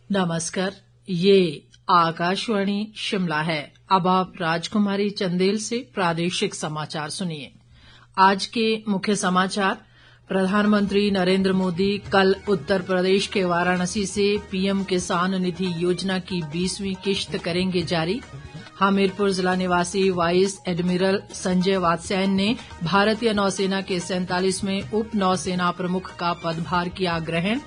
नमस्कार, ये आकाशवाणी शिमला है। अब आप राजकुमारी चंदेल से प्रादेशिक समाचार सुनिए। आज के मुख्य समाचार। प्रधानमंत्री नरेंद्र मोदी कल उत्तर प्रदेश के वाराणसी से पीएम किसान निधि योजना की 20वीं किश्त करेंगे जारी। हमीरपुर जिला निवासी वाइस एडमिरल संजय वात्स्यायन ने भारतीय नौसेना के 47वें उप नौसेना प्रमुख का पदभार किया ग्रहण।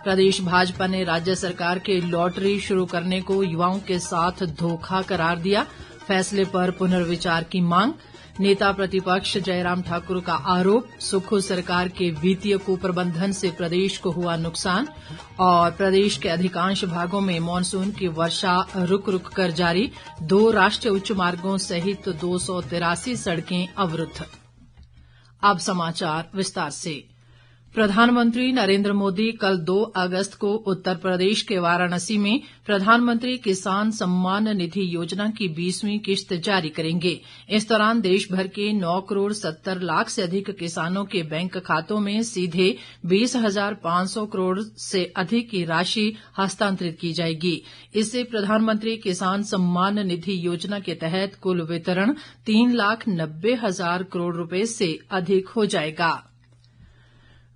प्रदेश भाजपा ने राज्य सरकार के लॉटरी शुरू करने को युवाओं के साथ धोखा करार दिया। फैसले पर पुनर्विचार की मांग। नेता प्रतिपक्ष जयराम ठाकुर का आरोप, सुक्खू सरकार के वित्तीय कुप्रबंधन से प्रदेश को हुआ नुकसान। और प्रदेश के अधिकांश भागों में मानसून की वर्षा रुक रुक कर जारी। 2 राष्ट्रीय उच्च मार्गों सहित 283 सड़कें अवरुद्ध। अब समाचार विस्तार से। प्रधानमंत्री नरेंद्र मोदी कल 2 अगस्त को उत्तर प्रदेश के वाराणसी में प्रधानमंत्री किसान सम्मान निधि योजना की 20वीं किश्त जारी करेंगे। इस दौरान देश भर के 9 करोड़ 70 लाख से अधिक किसानों के बैंक खातों में सीधे 20,500 करोड़ से अधिक की राशि हस्तांतरित की जाएगी। इससे प्रधानमंत्री किसान सम्मान निधि योजना के तहत कुल वितरण 3,90,000 करोड़ रुपए से अधिक हो जाएगा।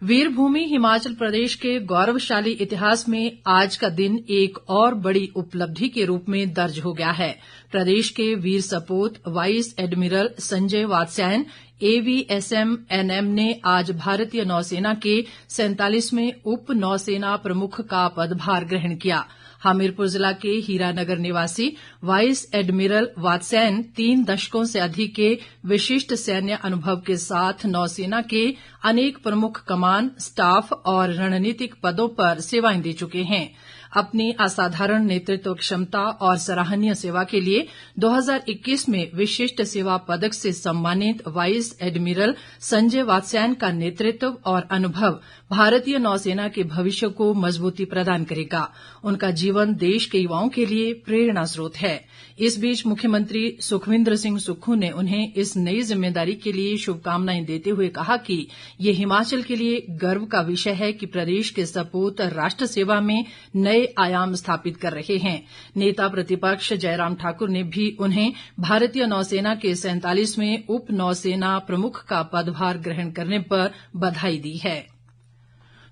वीरभूमि हिमाचल प्रदेश के गौरवशाली इतिहास में आज का दिन एक और बड़ी उपलब्धि के रूप में दर्ज हो गया है। प्रदेश के वीर सपूत vice admiral Sanjay Vatsyayan AVSM NM ने आज भारतीय नौसेना के 47वें उप नौसेना प्रमुख का पदभार ग्रहण किया। हमीरपुर जिला के हीरानगर निवासी वाइस एडमिरल वात्स्यायन 3 दशकों से अधिक के विशिष्ट सैन्य अनुभव के साथ नौसेना के अनेक प्रमुख कमान, स्टाफ और रणनीतिक पदों पर सेवाएं दे चुके हैं। अपनी असाधारण नेतृत्व क्षमता और सराहनीय सेवा के लिए 2021 में विशिष्ट सेवा पदक से सम्मानित वाइस एडमिरल संजय वात्स्यायन का नेतृत्व और अनुभव भारतीय नौसेना के भविष्य को मजबूती प्रदान करेगा। उनका जीवन देश के युवाओं के लिए प्रेरणा स्रोत है। इस बीच मुख्यमंत्री सुखविंदर सिंह सुक्खू ने उन्हें इस नई जिम्मेदारी के लिए शुभकामनाएं देते हुए कहा कि ये हिमाचल के लिए गर्व का विषय है कि प्रदेश के सपूत राष्ट्र सेवा में नए आयाम स्थापित कर रहे हैं। नेता प्रतिपक्ष जयराम ठाकुर ने भी उन्हें भारतीय नौसेना के 47वें उप नौसेना प्रमुख का पदभार ग्रहण करने पर बधाई दी है।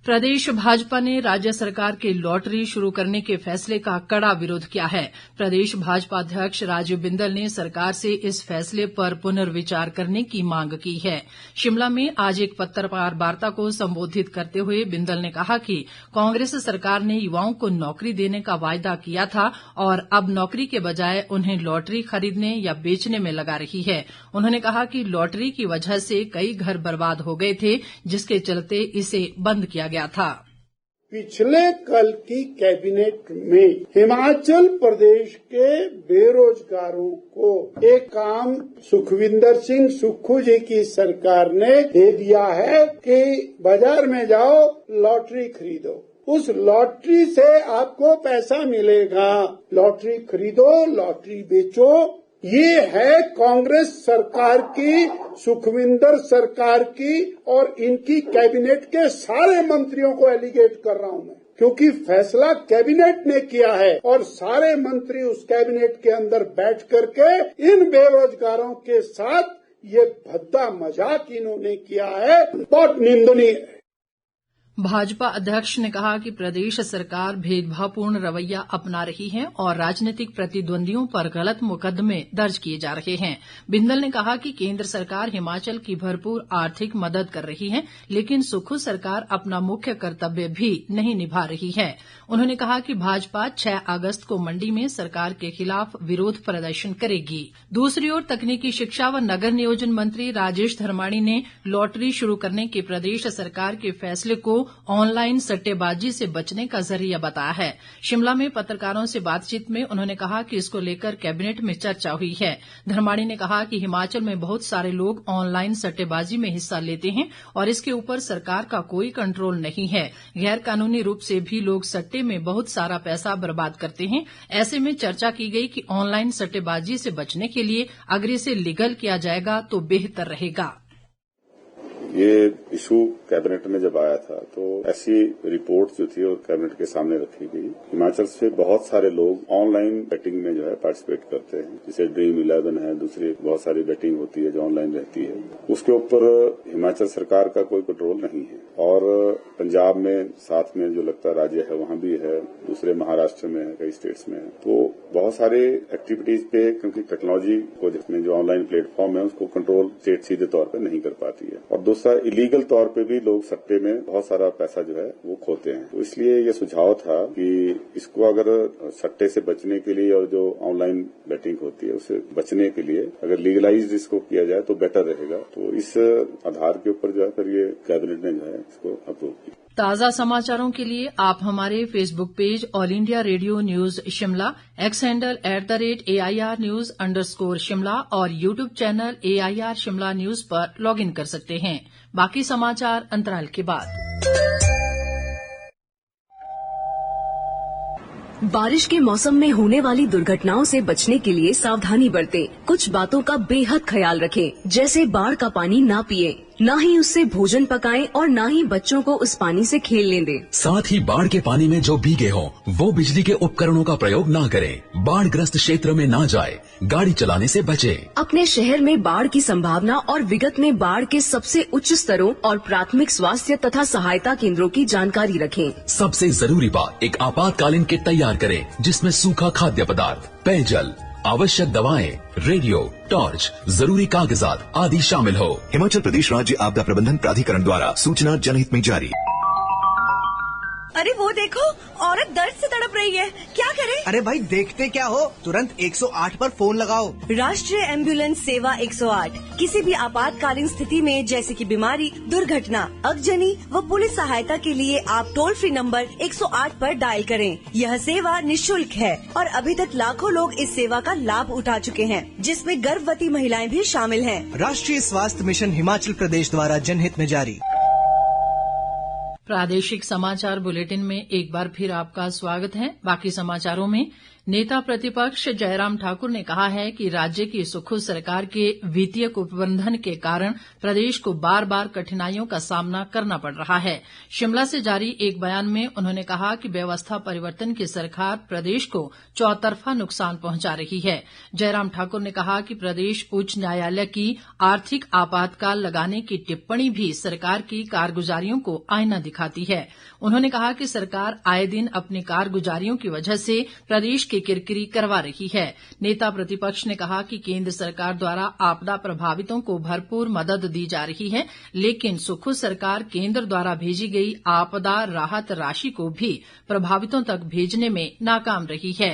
प्रदेश भाजपा ने राज्य सरकार के लॉटरी शुरू करने के फैसले का कड़ा विरोध किया है। प्रदेश भाजपा अध्यक्ष राजीव बिंदल ने सरकार से इस फैसले पर पुनर्विचार करने की मांग की है। शिमला में आज एक पत्रकार वार्ता को संबोधित करते हुए बिंदल ने कहा कि कांग्रेस सरकार ने युवाओं को नौकरी देने का वायदा किया था और अब नौकरी के बजाय उन्हें लॉटरी खरीदने या बेचने में लगा रही है। उन्होंने कहा कि लॉटरी की वजह से कई घर बर्बाद हो गए थे, जिसके चलते इसे बंद किया गया था। पिछले कल की कैबिनेट में हिमाचल प्रदेश के बेरोजगारों को एक काम सुखविंदर सिंह सुक्खू जी की सरकार ने दे दिया है कि बाजार में जाओ, लॉटरी खरीदो, उस लॉटरी से आपको पैसा मिलेगा, लॉटरी खरीदो, लॉटरी बेचो। ये है कांग्रेस सरकार की, सुखविंदर सरकार की और इनकी कैबिनेट के सारे मंत्रियों को एलिगेट कर रहा हूं मैं, क्योंकि फैसला कैबिनेट ने किया है और सारे मंत्री उस कैबिनेट के अंदर बैठ करके इन बेरोजगारों के साथ ये भद्दा मजाक इन्होंने किया है, बहुत निंदनीय है। भाजपा अध्यक्ष ने कहा कि प्रदेश सरकार भेदभावपूर्ण रवैया अपना रही है और राजनीतिक प्रतिद्वंदियों पर गलत मुकदमे दर्ज किए जा रहे हैं। बिंदल ने कहा कि केंद्र सरकार हिमाचल की भरपूर आर्थिक मदद कर रही है, लेकिन सुक्खू सरकार अपना मुख्य कर्तव्य भी नहीं निभा रही है। उन्होंने कहा कि भाजपा 6 अगस्त को मंडी में सरकार के खिलाफ विरोध प्रदर्शन करेगी। दूसरी ओर तकनीकी शिक्षा व नगर नियोजन मंत्री राजेश धर्माणी ने लॉटरी शुरू करने के प्रदेश सरकार के फैसले को ऑनलाइन सट्टेबाजी से बचने का जरिया बताया है। शिमला में पत्रकारों से बातचीत में उन्होंने कहा कि इसको लेकर कैबिनेट में चर्चा हुई है। धर्माणी ने कहा कि हिमाचल में बहुत सारे लोग ऑनलाइन सट्टेबाजी में हिस्सा लेते हैं और इसके ऊपर सरकार का कोई कंट्रोल नहीं है। गैर कानूनी रूप से भी लोग सट्टे में बहुत सारा पैसा बर्बाद करते हैं। ऐसे में चर्चा की गई कि ऑनलाइन सट्टेबाजी से बचने के लिए अगर इसे लीगल किया जाएगा तो बेहतर रहेगा। ये इशू कैबिनेट में जब आया था तो ऐसी रिपोर्ट जो थी वो कैबिनेट के सामने रखी गई। हिमाचल से बहुत सारे लोग ऑनलाइन बेटिंग में जो है पार्टिसिपेट करते हैं, जैसे ड्रीम 11 है, दूसरी बहुत सारी बेटिंग होती है जो ऑनलाइन रहती है। उसके ऊपर हिमाचल सरकार का कोई कंट्रोल नहीं है और पंजाब में साथ में जो लगता राज्य है वहां भी है, दूसरे महाराष्ट्र में है, कई स्टेट्स में है। तो बहुत सारे एक्टिविटीज पे क्योंकि टेक्नोलॉजी को जिसमें जो ऑनलाइन प्लेटफॉर्म है उसको कंट्रोल स्टेट सीधे तौर पर नहीं कर पाती है और दूसरा इलीगल तौर पे भी लोग सट्टे में बहुत सारा पैसा जो है वो खोते हैं। तो इसलिए ये सुझाव था कि इसको अगर सट्टे से बचने के लिए और जो ऑनलाइन बेटिंग होती है उससे बचने के लिए अगर लीगलाइज इसको किया जाए तो बेटर रहेगा। तो इस आधार के ऊपर जो है फिर ये कैबिनेट ने जो है इसको अप्रूव किया। ताज़ा समाचारों के लिए आप हमारे Facebook page all India radio news Shimla, X handle @AIR News_ Shimla और YouTube channel AIR Shimla news पर लॉग इन कर सकते हैं। बाकी समाचार अंतराल के बाद। बारिश के मौसम में होने वाली दुर्घटनाओं से बचने के लिए सावधानी बरतें। कुछ बातों का बेहद ख्याल रखें, जैसे बाढ़ का पानी ना पिए, ना ही उससे भोजन पकाएं और ना ही बच्चों को उस पानी से खेलने दें। साथ ही बाढ़ के पानी में जो भीगे हों वो बिजली के उपकरणों का प्रयोग ना करें। बाढ़ ग्रस्त क्षेत्र में ना जाए, गाड़ी चलाने से बचें। अपने शहर में बाढ़ की संभावना और विगत में बाढ़ के सबसे उच्च स्तरों और प्राथमिक स्वास्थ्य तथा सहायता केंद्रों की जानकारी रखें। सबसे जरूरी बात, एक आपातकालीन किट तैयार करें जिसमें सूखा खाद्य पदार्थ, पेयजल, आवश्यक दवाएं, रेडियो, टॉर्च, जरूरी कागजात आदि शामिल हो। हिमाचल प्रदेश राज्य आपदा प्रबंधन प्राधिकरण द्वारा सूचना जनहित में जारी। अरे वो देखो, औरत दर्द से तड़प रही है, क्या करे? अरे भाई देखते क्या हो, तुरंत 108 पर फोन लगाओ। राष्ट्रीय एम्बुलेंस सेवा 108 किसी भी आपातकालीन स्थिति में जैसे कि बीमारी, दुर्घटना, अगजनी व पुलिस सहायता के लिए आप टोल फ्री नंबर 108 पर डायल करें। यह सेवा निःशुल्क है और अभी तक लाखों लोग इस सेवा का लाभ उठा चुके हैं, जिसमें गर्भवती महिलाएं भी शामिल हैं। राष्ट्रीय स्वास्थ्य मिशन हिमाचल प्रदेश द्वारा जनहित में जारी। प्रादेशिक समाचार बुलेटिन में एक बार फिर आपका स्वागत है। बाकी समाचारों में नेता प्रतिपक्ष जयराम ठाकुर ने कहा है कि राज्य की सुक्खू सरकार के वित्तीय कुप्रबंधन के कारण प्रदेश को बार बार कठिनाइयों का सामना करना पड़ रहा है। शिमला से जारी एक बयान में उन्होंने कहा कि व्यवस्था परिवर्तन की सरकार प्रदेश को चौतरफा नुकसान पहुंचा रही है। जयराम ठाकुर ने कहा कि प्रदेश उच्च न्यायालय की आर्थिक आपातकाल लगाने की टिप्पणी भी सरकार की कारगुजारियों को आईना दिखाती है। उन्होंने कहा कि सरकार आए दिन अपनी कारगुजारियों की वजह से प्रदेश की किरकिरी करवा रही है। नेता प्रतिपक्ष ने कहा कि केंद्र सरकार द्वारा आपदा प्रभावितों को भरपूर मदद दी जा रही है, लेकिन सुक्खू सरकार केंद्र द्वारा भेजी गई आपदा राहत राशि को भी प्रभावितों तक भेजने में नाकाम रही है।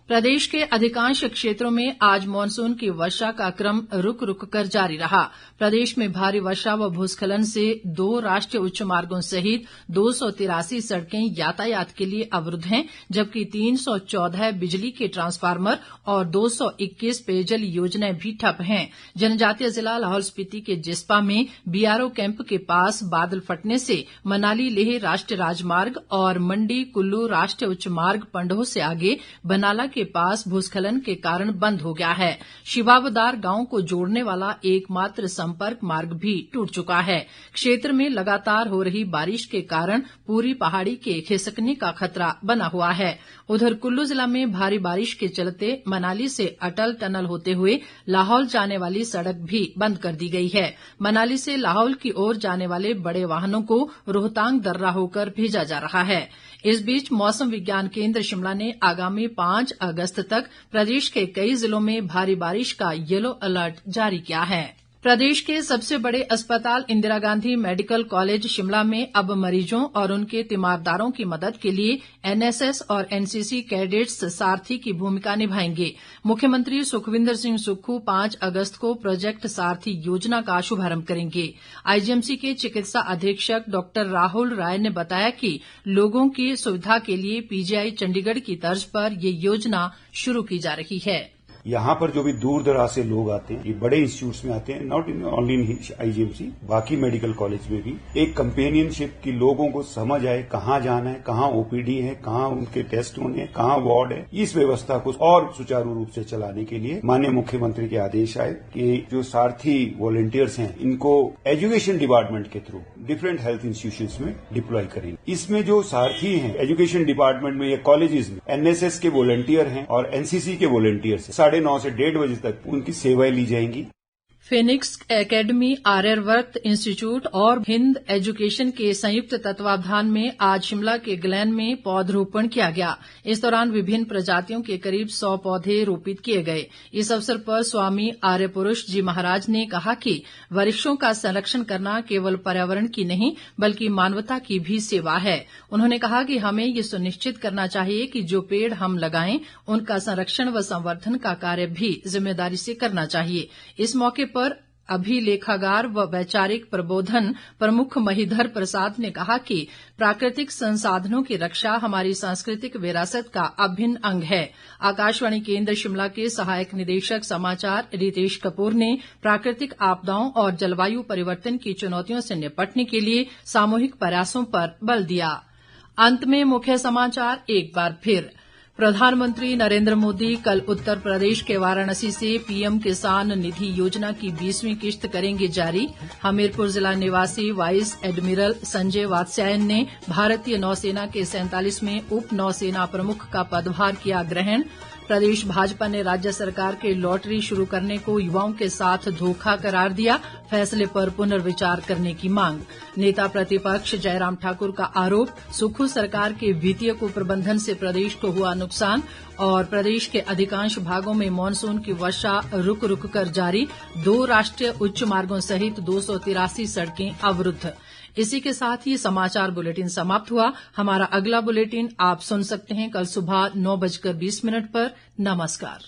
प्रदेश के अधिकांश क्षेत्रों में आज मानसून की वर्षा का क्रम रुक रुक कर जारी रहा। प्रदेश में भारी वर्षा व भूस्खलन से 2 राष्ट्रीय उच्च मार्गों सहित 283 सड़कें यातायात के लिए अवरुद्ध हैं, जबकि 314 बिजली के ट्रांसफार्मर और 221 पेयजल योजनाएं भी ठप हैं। जनजातीय जिला लाहौल स्पीति के जिस्पा में बीआरओ कैंप के पास बादल फटने से मनाली लेह राष्ट्रीय राजमार्ग और मंडी कुल्लू राष्ट्रीय उच्च मार्ग पंडोह से आगे बनाला के पास भूस्खलन के कारण बंद हो गया है। शिवाबदार गांव को जोड़ने वाला एकमात्र संपर्क मार्ग भी टूट चुका है। क्षेत्र में लगातार हो रही बारिश के कारण पूरी पहाड़ी के खिसकने का खतरा बना हुआ है। उधर कुल्लू जिला में भारी बारिश के चलते मनाली से अटल टनल होते हुए लाहौल जाने वाली सड़क भी बंद कर दी गई है। मनाली से लाहौल की ओर जाने वाले बड़े वाहनों को रोहतांग दर्रा होकर भेजा जा रहा है। इस बीच मौसम विज्ञान केंद्र शिमला ने आगामी 5 अगस्त तक प्रदेश के कई जिलों में भारी बारिश का येलो अलर्ट जारी किया है। प्रदेश के सबसे बड़े अस्पताल इंदिरा गांधी मेडिकल कॉलेज शिमला में अब मरीजों और उनके तीमारदारों की मदद के लिए एनएसएस और एनसीसी कैडेट्स सारथी की भूमिका निभाएंगे। मुख्यमंत्री सुखविंदर सिंह सुक्खू 5 अगस्त को प्रोजेक्ट सारथी योजना का शुभारंभ करेंगे। आईजीएमसी के चिकित्सा अधीक्षक डॉक्टर राहुल राय ने बताया कि लोगों की सुविधा के लिए पीजीआई चंडीगढ़ की तर्ज पर ये योजना शुरू की जा रही है। यहाँ पर जो भी दूर दराज से लोग आते हैं, ये बड़े इंस्टीट्यूट्स में आते हैं, नॉट ओनली इन आईजीएमसी, बाकी मेडिकल कॉलेज में भी एक कंपेनियनशिप की लोगों को समझ आए कहाँ जाना है, कहाँ ओपीडी है, कहाँ उनके टेस्ट होने हैं, कहाँ वार्ड है। इस व्यवस्था को और सुचारू रूप से चलाने के लिए माननीय मुख्यमंत्री के आदेश आए कि जो सारथी वॉलंटियर्स हैं इनको एजुकेशन डिपार्टमेंट के थ्रू डिफरेंट हेल्थ इंस्टीट्यूशंस में डिप्लॉय करें। इसमें जो सारथी हैं एजुकेशन डिपार्टमेंट में या कॉलेजेस में एनएसएस के वॉलंटियर हैं और एनसीसी के वॉलंटियर्स हैं। 9:30 से 1:30 बजे तक उनकी सेवाएं ली जाएंगी। फिनिक्स एकेडमी, आर्यवर्त इंस्टीट्यूट और हिंद एजुकेशन के संयुक्त तत्वावधान में आज शिमला के ग्लेन में पौधरोपण किया गया। इस दौरान विभिन्न प्रजातियों के करीब 100 पौधे रोपित किए गए। इस अवसर पर स्वामी आर्यपुरुष जी महाराज ने कहा कि वृक्षों का संरक्षण करना केवल पर्यावरण की नहीं बल्कि मानवता की भी सेवा है। उन्होंने कहा कि हमें ये सुनिश्चित करना चाहिए कि जो पेड़ हम लगाएं उनका संरक्षण व संवर्धन का कार्य भी जिम्मेदारी से करना चाहिए। इस मौके पर अभिलेखागार व वैचारिक प्रबोधन प्रमुख महीधर प्रसाद ने कहा कि प्राकृतिक संसाधनों की रक्षा हमारी सांस्कृतिक विरासत का अभिन्न अंग है। आकाशवाणी केंद्र शिमला के सहायक निदेशक समाचार रितेश कपूर ने प्राकृतिक आपदाओं और जलवायु परिवर्तन की चुनौतियों से निपटने के लिए सामूहिक प्रयासों पर बल दिया। अंत में मुख्य समाचार एक बार फिर। प्रधानमंत्री नरेंद्र मोदी कल उत्तर प्रदेश के वाराणसी से पीएम किसान निधि योजना की 20वीं किश्त करेंगे जारी। हमीरपुर जिला निवासी वाइस एडमिरल संजय वात्स्यायन ने भारतीय नौसेना के 47वें उप नौसेना प्रमुख का पदभार किया ग्रहण। प्रदेश भाजपा ने राज्य सरकार के लॉटरी शुरू करने को युवाओं के साथ धोखा करार दिया, फैसले पर पुनर्विचार करने की मांग। नेता प्रतिपक्ष जयराम ठाकुर का आरोप, सुक्खू सरकार के वित्तीय कुप्रबंधन से प्रदेश को हुआ नुकसान। और प्रदेश के अधिकांश भागों में मानसून की वर्षा रुक रुक कर जारी, 2 राष्ट्रीय उच्च मार्गों सहित 283 सड़कें अवरुद्ध। इसी के साथ ही समाचार बुलेटिन समाप्त हुआ। हमारा अगला बुलेटिन आप सुन सकते हैं कल सुबह 9:20 पर। नमस्कार।